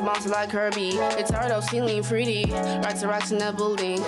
Monster like Kirby, it's hard out feeling pretty. Rocks in that building.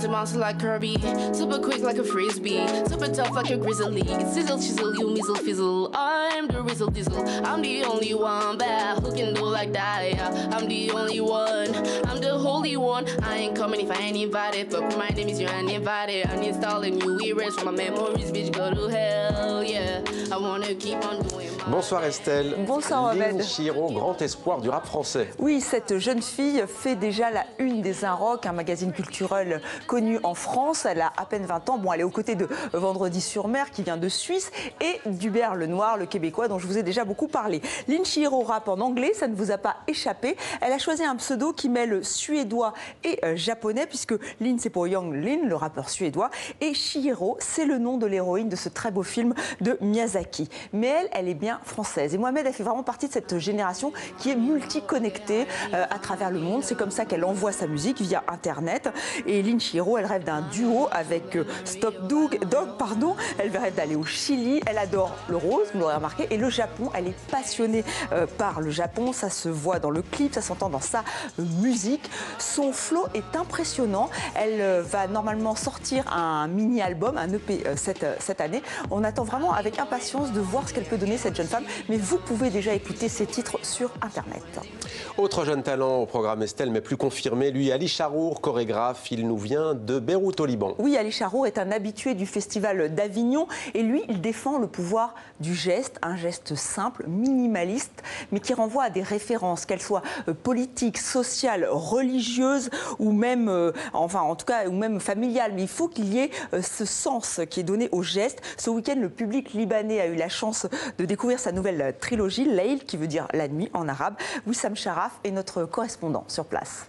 Monster like Kirby, super quick like a frisbee, super tough like a grizzly. Sizzle, chisel, you measle, fizzle. I'm the Rizzle Dizzle. I'm the only one bad who can do like that. Yeah. I'm the only one. I'm the holy one. I ain't coming if I ain't invited. But my name is you ain't invited. I'm installing you erase from my memories, bitch. Go to hell. Yeah, I wanna keep on doing. Bonsoir Estelle. Bonsoir Ahmed. Lynn Chiro, grand espoir du rap français. Oui, cette jeune fille fait déjà la une des Un Rock, un magazine culturel connu en France. Elle a à peine 20 ans. Bon, elle est aux côtés de Vendredi-sur-Mer qui vient de Suisse et d'Hubert Lenoir, le Québécois dont je vous ai déjà beaucoup parlé. Lynn Chiro rappe en anglais, ça ne vous a pas échappé. Elle a choisi un pseudo qui mêle suédois et japonais puisque Lynn c'est pour Young Lynn, le rappeur suédois, et Chihiro c'est le nom de l'héroïne de ce très beau film de Miyazaki. Mais elle est bien française. Et Mohamed, elle fait vraiment partie de cette génération qui est multiconnectée à travers le monde. C'est comme ça qu'elle envoie sa musique via Internet. Et Lynn Chiro, elle rêve d'un duo avec Stop Dog. Elle rêve d'aller au Chili. Elle adore le rose, vous l'aurez remarqué. Et le Japon, elle est passionnée par le Japon. Ça se voit dans le clip, ça s'entend dans sa musique. Son flow est impressionnant. Elle va normalement sortir un mini-album, un EP cette année. On attend vraiment avec impatience de voir ce qu'elle peut donner, cette jeune femme. Mais vous pouvez déjà écouter ses titres sur Internet. Autre jeune talent au programme Estelle, mais plus confirmé, lui, Ali Charour, chorégraphe, il nous vient de Beyrouth au Liban. Oui, Ali Charour est un habitué du festival d'Avignon et lui, il défend le pouvoir du geste, un geste simple, minimaliste, mais qui renvoie à des références, qu'elles soient politiques, sociales, religieuses ou même, ou même familiales. Mais il faut qu'il y ait ce sens qui est donné au geste. Ce week-end, le public libanais a eu la chance de découvrir sa nouvelle trilogie, Layl, qui veut dire la nuit en arabe. Wissam Sharaf est notre correspondant sur place.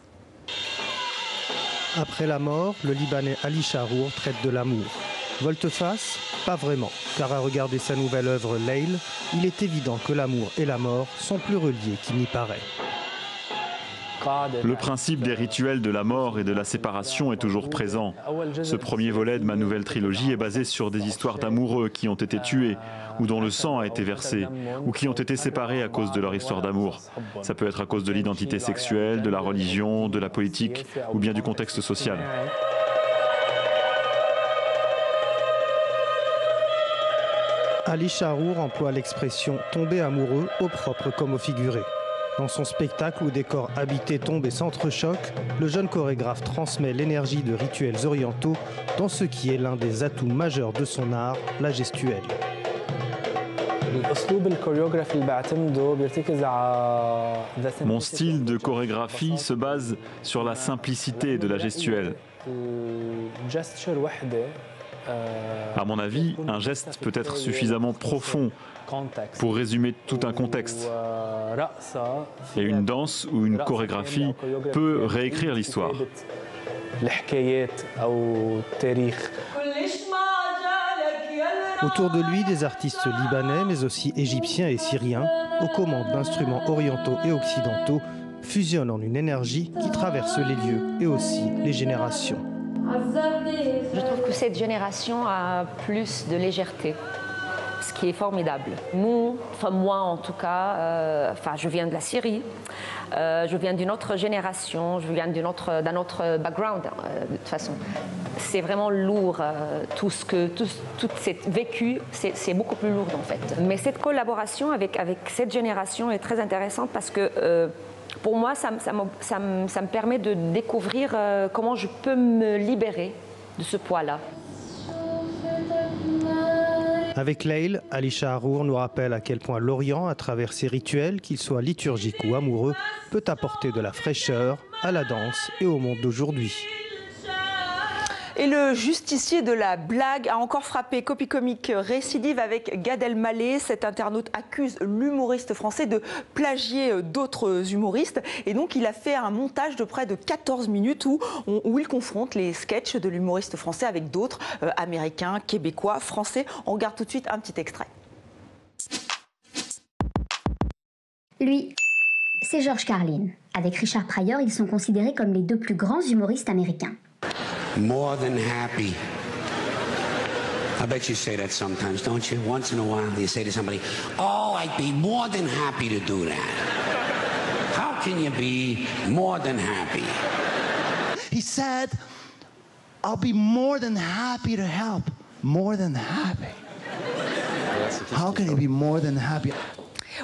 Après la mort, le Libanais Ali Charour traite de l'amour. Volte-face? Pas vraiment, car à regarder sa nouvelle œuvre Layl, il est évident que l'amour et la mort sont plus reliés qu'il n'y paraît. Le principe des rituels de la mort et de la séparation est toujours présent. Ce premier volet de ma nouvelle trilogie est basé sur des histoires d'amoureux qui ont été tués, ou dont le sang a été versé, ou qui ont été séparés à cause de leur histoire d'amour. Ça peut être à cause de l'identité sexuelle, de la religion, de la politique, ou bien du contexte social. Ali Charour emploie l'expression « tomber amoureux » au propre comme au figuré. Dans son spectacle où des corps habités tombent et s'entrechoquent, le jeune chorégraphe transmet l'énergie de rituels orientaux dans ce qui est l'un des atouts majeurs de son art, la gestuelle. Mon style de chorégraphie se base sur la simplicité de la gestuelle. À mon avis, un geste peut être suffisamment profond pour résumer tout un contexte. Et une danse ou une chorégraphie peut réécrire l'histoire. Autour de lui, des artistes libanais, mais aussi égyptiens et syriens, aux commandes d'instruments orientaux et occidentaux, fusionnent en une énergie qui traverse les lieux et aussi les générations. Je trouve que cette génération a plus de légèreté, ce qui est formidable. Nous, enfin moi en tout cas, je viens de la Syrie, je viens d'une autre génération, je viens d'un autre background de toute façon. C'est vraiment lourd, tout cette vécu, c'est beaucoup plus lourd en fait. Mais cette collaboration avec cette génération est très intéressante parce que pour moi, ça me permet de découvrir comment je peux me libérer de ce poids-là. Avec Layl, Ali Charour nous rappelle à quel point l'Orient, à travers ses rituels, qu'ils soient liturgiques ou amoureux, peut apporter de la fraîcheur à la danse et au monde d'aujourd'hui. Et le justicier de la blague a encore frappé. Copie comique récidive avec Gad Elmaleh. Cet internaute accuse l'humoriste français de plagier d'autres humoristes. Et donc il a fait un montage de près de 14 minutes où il confronte les sketchs de l'humoriste français avec d'autres américains, québécois, français. On regarde tout de suite un petit extrait. Lui, c'est George Carlin. Avec Richard Pryor, ils sont considérés comme les deux plus grands humoristes américains. More than happy. I bet you say that sometimes, don't you? Once in a while, you say to somebody, "Oh, I'd be more than happy to do that." How can you be more than happy? He said, I'll be more than happy to help. More than happy. How can he be more than happy?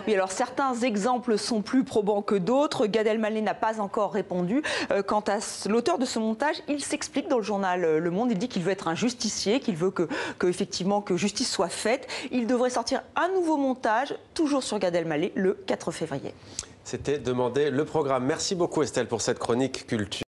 Oui, alors certains exemples sont plus probants que d'autres. Gad Elmaleh n'a pas encore répondu. Quant à l'auteur de ce montage, il s'explique dans le journal Le Monde. Il dit qu'il veut être un justicier, qu'il veut effectivement que justice soit faite. Il devrait sortir un nouveau montage, toujours sur Gad Elmaleh, le 4 février. C'était demander le programme. Merci beaucoup Estelle pour cette chronique culture.